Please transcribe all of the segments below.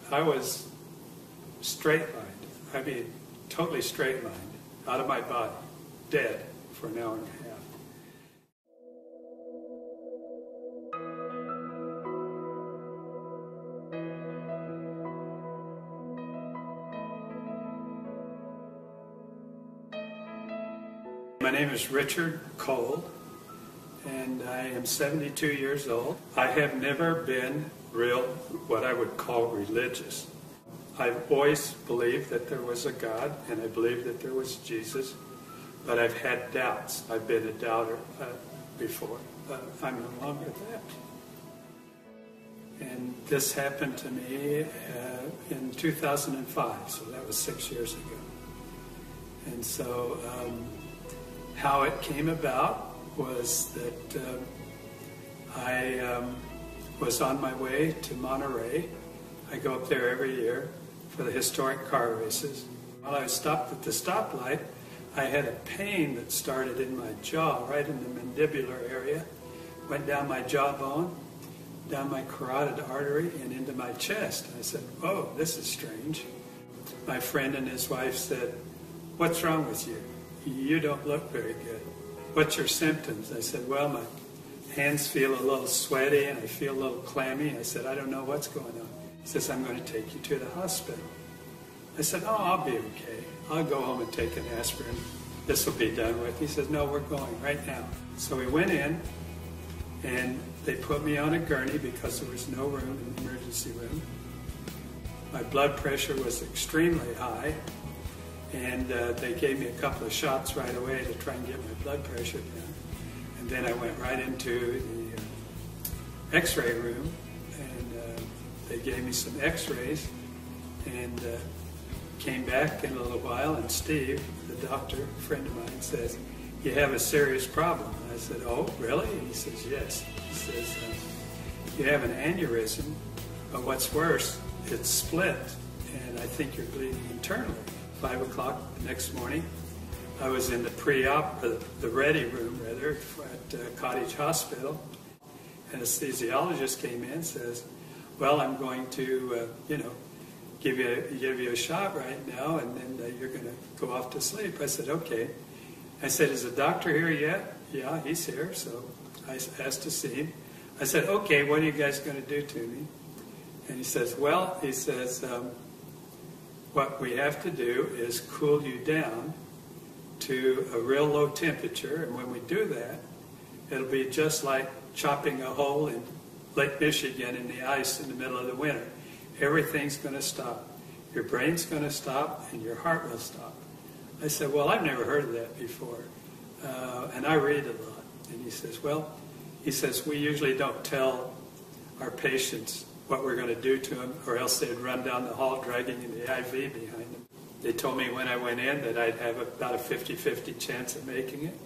I was straight-lined. I mean, totally straight-lined, out of my body, dead for an hour and a half. My name is Richard Cole, and I am 72 years old. I have never been what I would call religious. I've always believed that there was a God, and I believed that there was Jesus, but I've had doubts. I've been a doubter before, but I'm no longer that. And this happened to me in 2005, so that was 6 years ago. And so how it came about was that I was on my way to Monterey. I go up there every year for the historic car races. While I was stopped at the stoplight, I had a pain that started in my jaw, right in the mandibular area, went down my jawbone, down my carotid artery, and into my chest. I said, "Oh, this is strange." My friend and his wife said, "What's wrong with you? You don't look very good. What's your symptoms?" I said, "Well, my hands feel a little sweaty and I feel a little clammy." I said, "I don't know what's going on." He says, "I'm going to take you to the hospital." I said, "Oh, I'll be okay. I'll go home and take an aspirin. This will be done with." He says, "No, we're going right now." So we went in and they put me on a gurney because there was no room in the emergency room. My blood pressure was extremely high, and they gave me a couple of shots right away to try and get my blood pressure down. And then I went right into the x-ray room, and they gave me some x-rays, and came back in a little while, and Steve, the doctor, a friend of mine, says, "You have a serious problem." And I said, "Oh, really?" And he says, "Yes." He says, "You have an aneurysm, but what's worse, it's split, and I think you're bleeding internally." 5 o'clock the next morning, I was in the the ready room rather, at Cottage Hospital. An anesthesiologist came in and says, "Well, I'm going to, give you a shot right now, and then you're going to go off to sleep." I said, "Okay." I said, "Is the doctor here yet?" "Yeah, he's here." So I asked to see him. I said, "Okay, what are you guys going to do to me?" And he says, "What we have to do is cool you down to a real low temperature, and when we do that, it'll be just like chopping a hole in Lake Michigan in the ice in the middle of the winter. Everything's going to stop. Your brain's going to stop, and your heart will stop." I said, "Well, I've never heard of that before, and I read a lot." And he says, "We usually don't tell our patients what we're going to do to them, or else they'd run down the hall dragging the IV behind them." They told me when I went in that I'd have about a 50-50 chance of making it.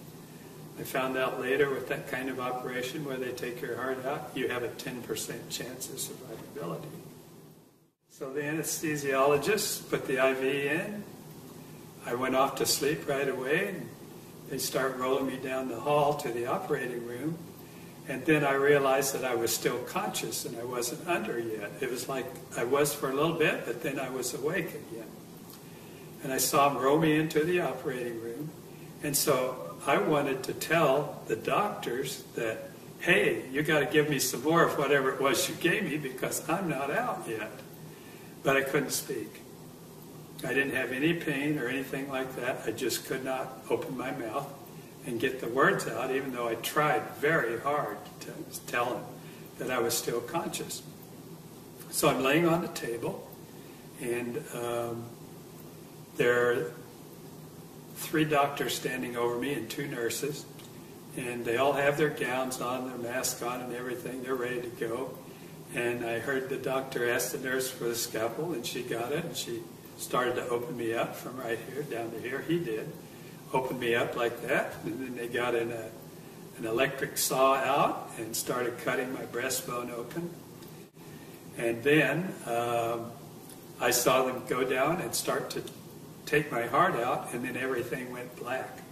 I found out later with that kind of operation where they take your heart out, you have a 10% chance of survivability. So the anesthesiologist put the IV in. I went off to sleep right away, and they start rolling me down the hall to the operating room. And then I realized that I was still conscious and I wasn't under yet. It was like I was for a little bit, but then I was awake again. And I saw them roll me into the operating room. And so I wanted to tell the doctors that, "Hey, you got to give me some more of whatever it was you gave me because I'm not out yet." But I couldn't speak. I didn't have any pain or anything like that. I just could not open my mouth and get the words out, even though I tried very hard to tell them that I was still conscious. So I'm laying on the table, and there are 3 doctors standing over me and 2 nurses, and they all have their gowns on, their masks on and everything. They're ready to go. And I heard the doctor ask the nurse for the scalpel, and she got it, and she started to open me up from right here down to here. He did. Opened me up like that, and then they got an electric saw out and started cutting my breastbone open. And then I saw them go down and start to take my heart out, and then everything went black.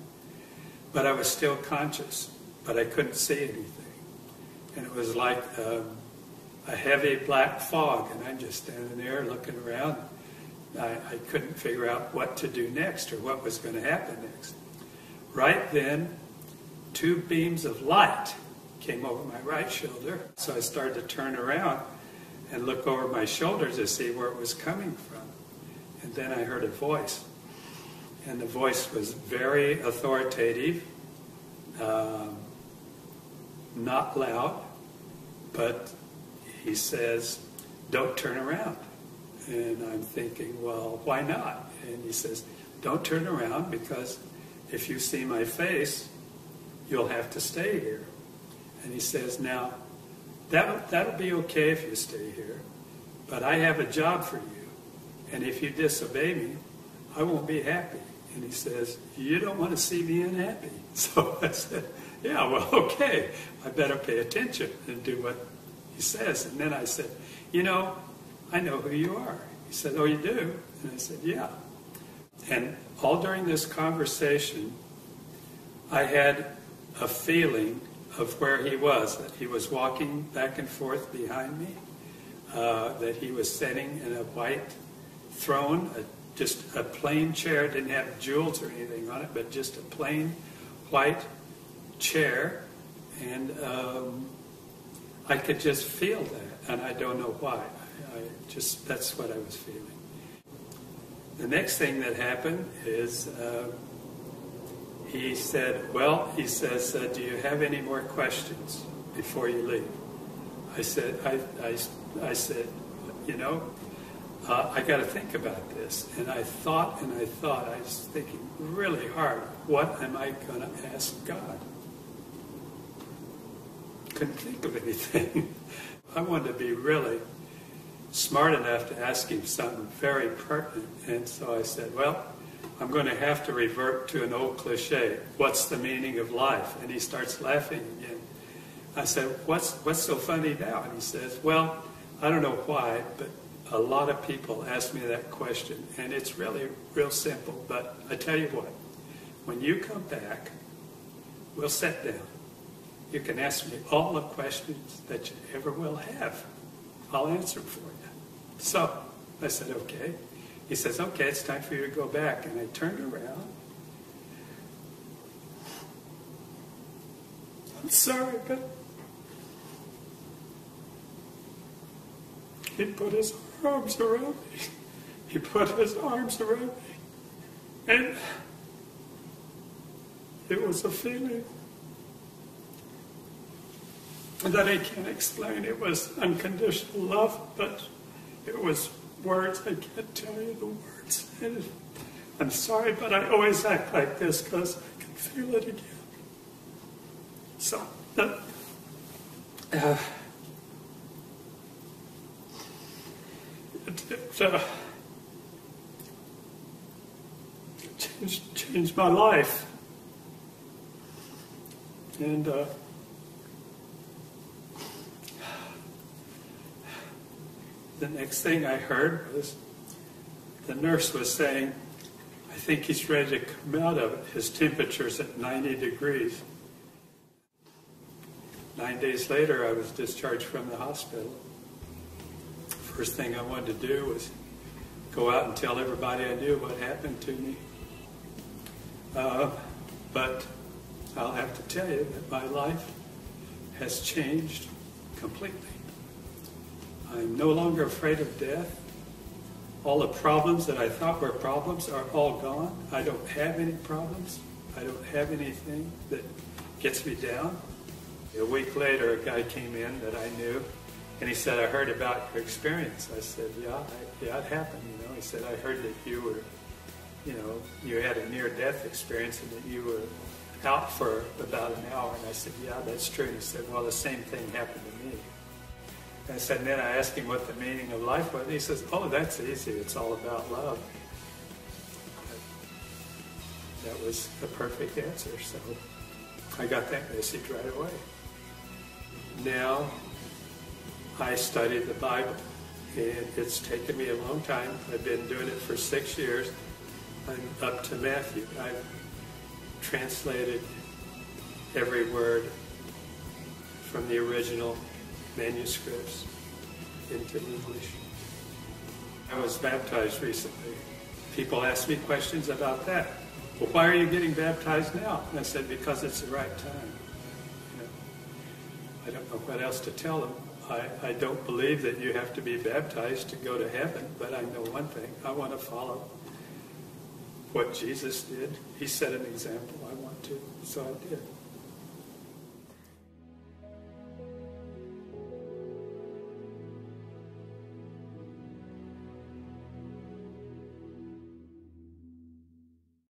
But I was still conscious, but I couldn't see anything. And it was like a heavy black fog, and I'm just standing there looking around. I couldn't figure out what to do next or what was going to happen next. Right then, two beams of light came over my right shoulder, so I started to turn around and look over my shoulder to see where it was coming from. And then I heard a voice, and the voice was very authoritative, not loud, but he says, "Don't turn around." And I'm thinking, well, why not? And he says, "Don't turn around, because if you see my face, you'll have to stay here." And he says, "Now, that'll be okay if you stay here, but I have a job for you, and if you disobey me, I won't be happy." And he says, "You don't want to see me unhappy." So I said, "Yeah, well, okay, I better pay attention and do what he says." And then I said, "You know, I know who you are." He said, "Oh, you do?" And I said, "Yeah." And all during this conversation, I had a feeling of where he was, that he was walking back and forth behind me, that he was sitting in a white throne, just a plain chair, didn't have jewels or anything on it, but just a plain white chair, and I could just feel that, and I don't know why. That's what I was feeling. The next thing that happened is he said, "Do you have any more questions before you leave?" I said, I said, "You know, I got to think about this." And I thought, I was thinking really hard, what am I going to ask God? Couldn't think of anything. I wanted to be really smart enough to ask him something very pertinent. And so I said, well, I'm going to have to revert to an old cliche. What's the meaning of life? And he starts laughing again. I said, what's so funny now? And he says, well, I don't know why, but a lot of people ask me that question, and it's really real simple. But I tell you what, when you come back, we'll sit down. You can ask me all the questions that you ever will have. I'll answer for you. So I said, okay. He says, okay, it's time for you to go back. And I turned around. I'm sorry, but he put his arms around me. He put his arms around me. And it was a feeling that I can't explain. It was unconditional love, but it was words. I can't tell you the words. And I'm sorry, but I always act like this because I can feel it again. So, it changed my life. And the next thing I heard was the nurse was saying, I think he's ready to come out of it. His temperature's at 90 degrees. 9 days later, I was discharged from the hospital. First thing I wanted to do was go out and tell everybody I knew what happened to me. But I'll have to tell you that my life has changed completely. I'm no longer afraid of death. All the problems that I thought were problems are all gone. I don't have any problems. I don't have anything that gets me down. A week later, a guy came in that I knew, and he said, I heard about your experience. I said, yeah, it happened. You know, he said, I heard that you were, you had a near-death experience and that you were out for about an hour. And I said, yeah, that's true. And he said, well, the same thing happened to me. And I said, and then I asked him what the meaning of life was. And he says, oh, that's easy. It's all about love. That was the perfect answer. So I got that message right away. Now I study the Bible, and it's taken me a long time. I've been doing it for 6 years. I'm up to Matthew. I've translated every word from the original manuscripts. into English. I was baptized recently. People ask me questions about that. Well, why are you getting baptized now? And I said, because it's the right time. You know, I don't know what else to tell them. I don't believe that you have to be baptized to go to heaven, but I know one thing. I want to follow what Jesus did. He set an example. I want to, so I did.